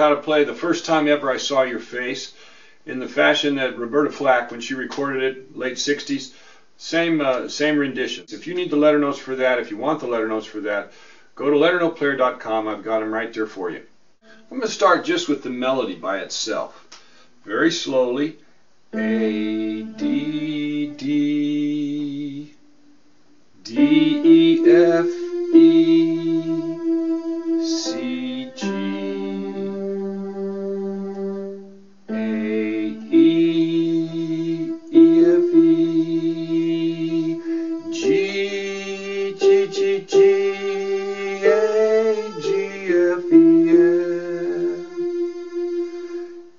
how to play The First Time Ever I Saw Your Face in the fashion that Roberta Flack, when she recorded it, late 60s. Same renditions. If you need the letter notes for that, if you want the letter notes for that, go to LetterNotePlayer.com. I've got them right there for you. I'm going to start just with the melody by itself. Very slowly. A, D, D, D, E, F, E, C, G, A, E, E, F, E, G, G, G, G, A, G, F, E, F,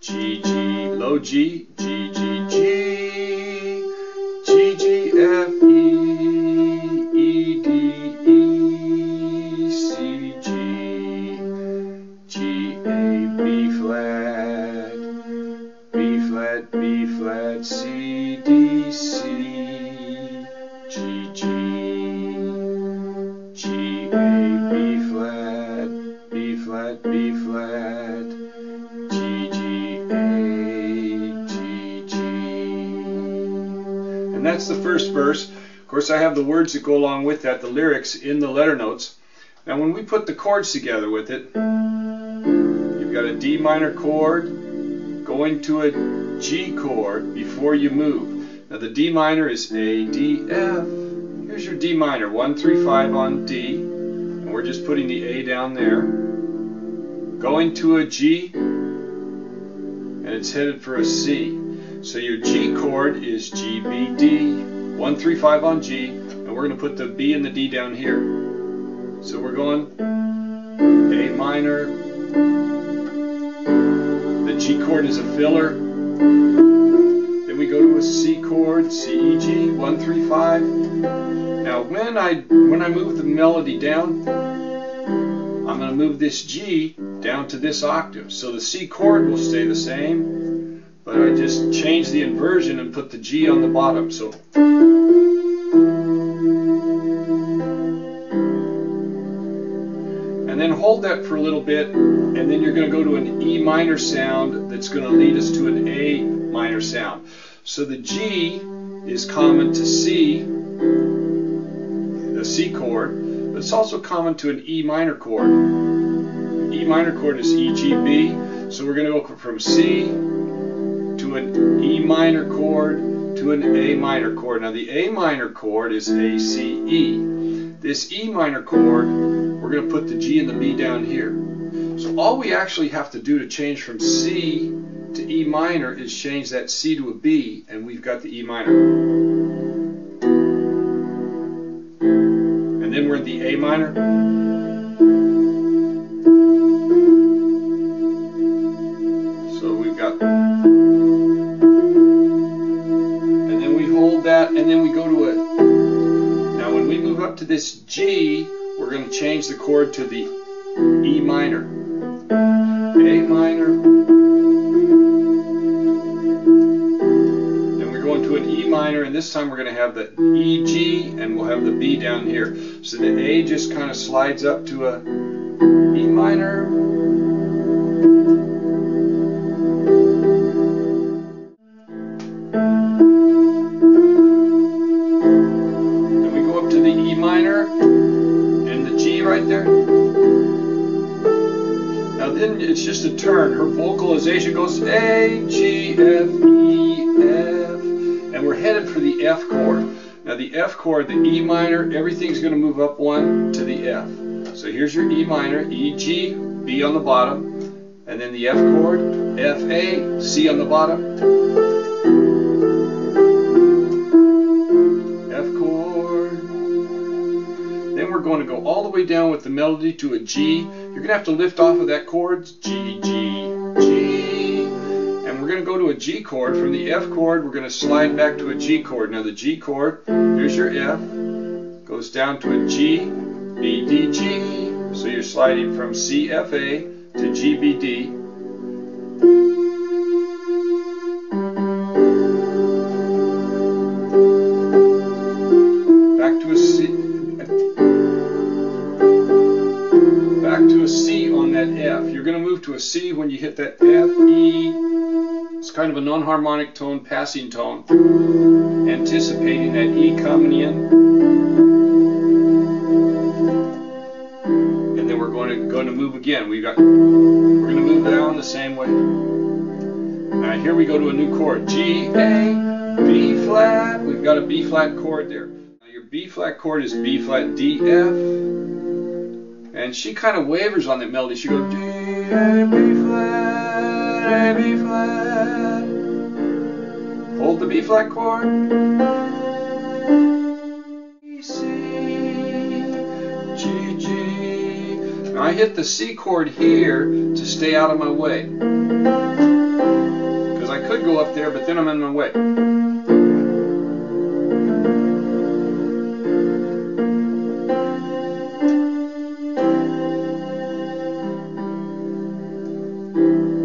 G, G, low G, G, G, G, G, G, F, E, E, D, E, C, G, G, A, B flat, B flat, B flat, C, D, C, G, G, G, A, B flat, B flat, B flat, G, G, A, G, G. And that's the first verse. Of course, I have the words that go along with that, the lyrics, in the letter notes. Now, when we put the chords together with it, you've got a D minor chord going to a G chord before you move. Now, the D minor is A, D, F. Here's your D minor, 1, 3, 5 on D. And we're just putting the A down there. Going to a G, and it's headed for a C. So your G chord is G, B, D, 1, 3, 5 on G, and we're going to put the B and the D down here. So we're going A minor, the G chord is a filler, then we go to a C chord, C, E, G, 1, 3, 5. Now when I move the melody down, I'm going to move this G down to this octave. So the C chord will stay the same, but I just change the inversion and put the G on the bottom. So and then hold that for a little bit, and then you're going to go to an E minor sound that's going to lead us to an A minor sound. So the G is common to C, the C chord, but it's also common to an E minor chord. E minor chord is E, G, B, so we're going to go from C to an E minor chord to an A minor chord. Now the A minor chord is A, C, E. This E minor chord, we're going to put the G and the B down here. So all we actually have to do to change from C to E minor is change that C to a B, and we've got the E minor. And then we're in the A minor. So we've got, and then we hold that, and then we go to a, now when we move up to this G, we're going to change the chord to the E minor, A minor, then we're going to an E minor, and this time we're going to have the E, G, and we'll have the B down here. So the A just kind of slides up to a E minor, then we go up to the E minor and the G right there. Now then it's just a turn. Her vocalization goes A, G, F, E, F, and we're headed for the F chord. Now the F chord, the E minor, everything's going to move up one to the F. So here's your E minor, E, G, B on the bottom, and then the F chord, F, A, C on the bottom, F chord. Then we're going to go all the way down with the melody to a G. You're going to have to lift off of that chord, G, G, G, and we're going to go to a G chord. From the F chord, we're going to slide back to a G chord. Now the G chord, here's your F, goes down to a G, B, D, G. So you're sliding from C, F, A to G, B, D. Back to a C, back to a C on that F. You're going to move to a C when you hit that F, E. It's kind of a non-harmonic tone, passing tone, anticipating that E coming in. And then we're going to move again. We're going to move down the same way. Now here we go to a new chord. G, A, B flat. We've got a B flat chord there. Now your B flat chord is B flat, D, F. And she kind of wavers on that melody. She goes D, A, B flat, A, B flat. Hold the B flat chord. C, G, G. Now I hit the C chord here to stay out of my way. Because I could go up there, but then I'm in my way.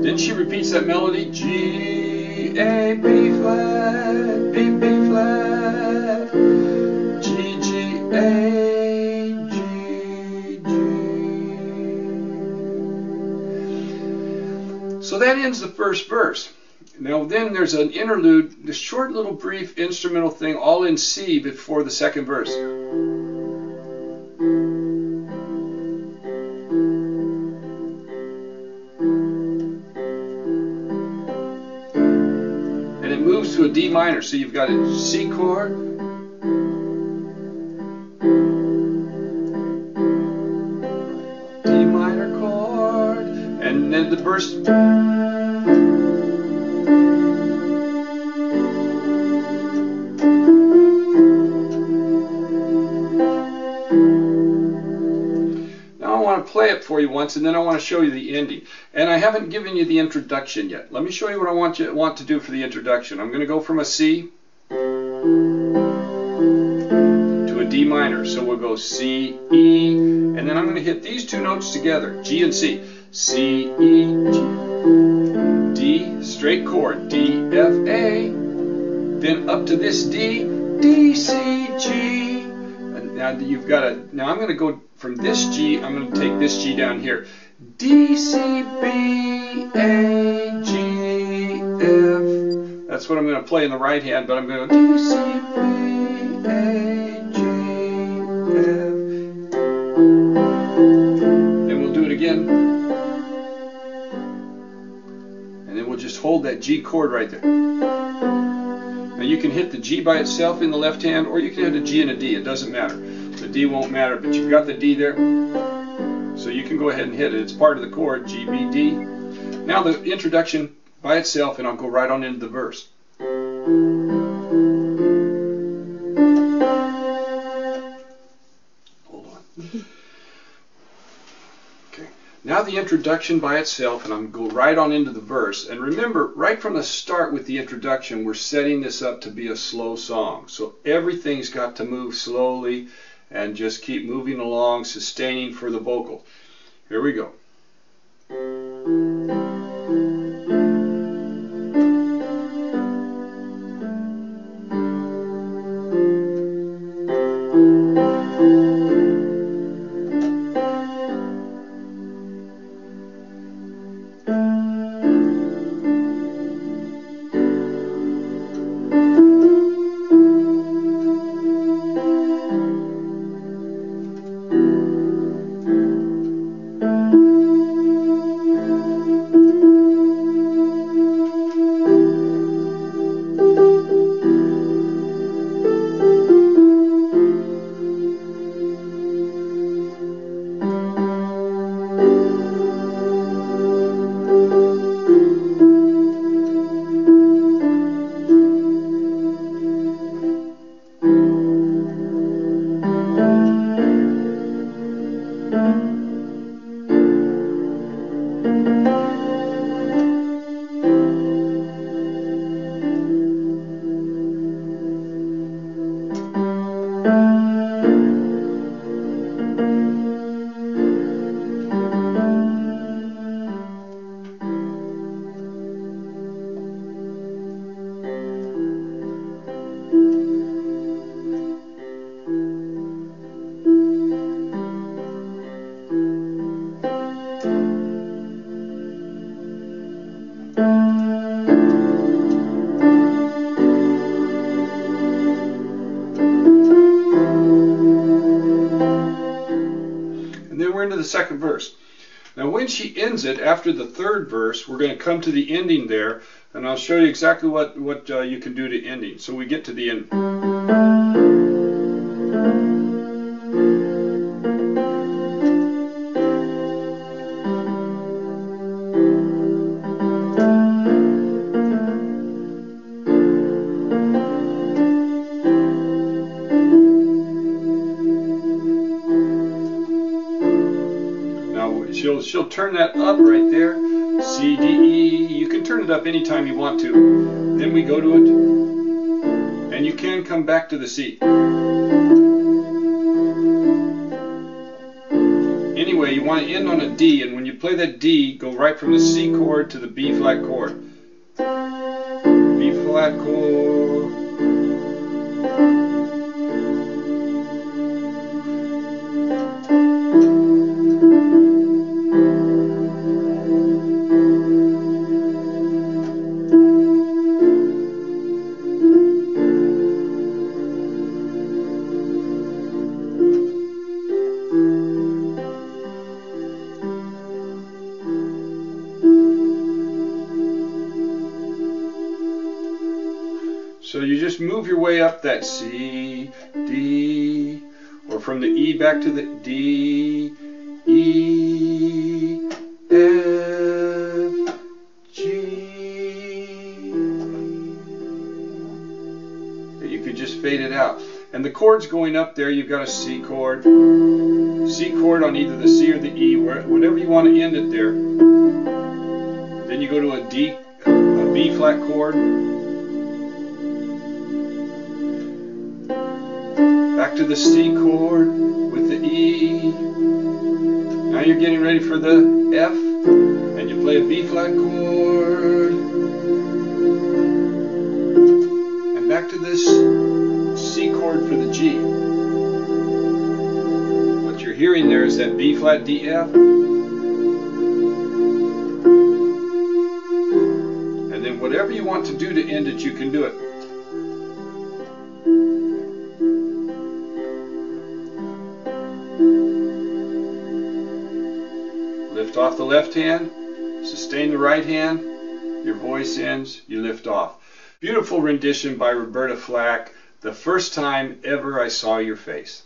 Then she repeats that melody, G, A, B flat, B, B flat, G, G, A, G, G. So that ends the first verse. Now then there's an interlude, this short little brief instrumental thing all in C before the second verse. To a D minor, so you've got a C chord, D minor chord, and then the verse. Now I want to play it for you once, and then I want to show you the ending. And I haven't given you the introduction yet. Let me show you what I want to do for the introduction. I'm going to go from a C to a D minor. So we'll go C, E, and then I'm going to hit these two notes together, G and C. C, E, G, D, straight chord, D, F, A, then up to this D, D, C, G. And now you've got a, now I'm going to go from this G, I'm going to take this G down here. D, C, B, A, G, F. That's what I'm going to play in the right hand, but I'm going to go D, C, B, A, G, F. Then we'll do it again. And then we'll just hold that G chord right there. Now you can hit the G by itself in the left hand, or you can hit a G and a D. It doesn't matter. The D won't matter, but you've got the D there. So you can go ahead and hit it. It's part of the chord, G, B, D. Now the introduction by itself, and I'll go right on into the verse. Hold on. Okay. Now the introduction by itself, and I'm going to go right on into the verse. And remember, right from the start with the introduction, we're setting this up to be a slow song. So everything's got to move slowly and just keep moving along, sustaining for the vocal. Here we go. second verse. Now when she ends it, after the third verse, we're going to come to the ending there, and I'll show you exactly what you can do to ending. So we get to the end. She'll turn that up right there. C, D, E. You can turn it up anytime you want to. Then we go to it, and you can come back to the C. Anyway, you want to end on a D, and when you play that D, go right from the C chord to the B flat chord. B flat chord. So you just move your way up that C, D, or from the E back to the D, E, F, G. You could just fade it out. And the chords going up there, you've got a C chord on either the C or the E, whatever you want to end it there. Then you go to a B flat chord. Back to the C chord with the E. Now you're getting ready for the F, and you play a B flat chord. And back to this C chord for the G. What you're hearing there is that B flat D F. And then whatever you want to do to end it, you can do it. Lift off the left hand, sustain the right hand, your voice ends, you lift off. Beautiful rendition by Roberta Flack, The First Time Ever I Saw Your Face.